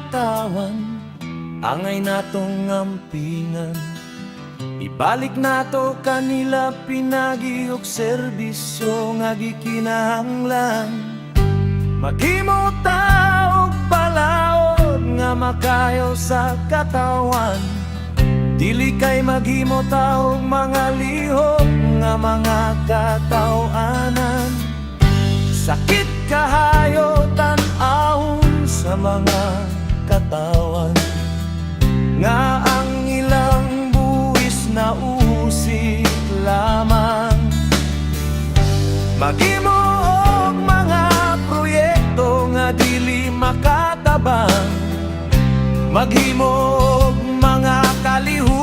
katawan, angay natong ampingan. Ibalik nato kanila pinagihok serbisyo nga gikinahanglan. Maghimo ta og balaod nga makayo sa katawan. Dili kay maghimo ta og mga lihok nga mga katawanan. Sakit kahayo tan-awon sa mga katawan, nga ang ilang buwis na usik lamang. Maghimo og mga proyekto nga dili makatabang. Maghimo og mga kalihok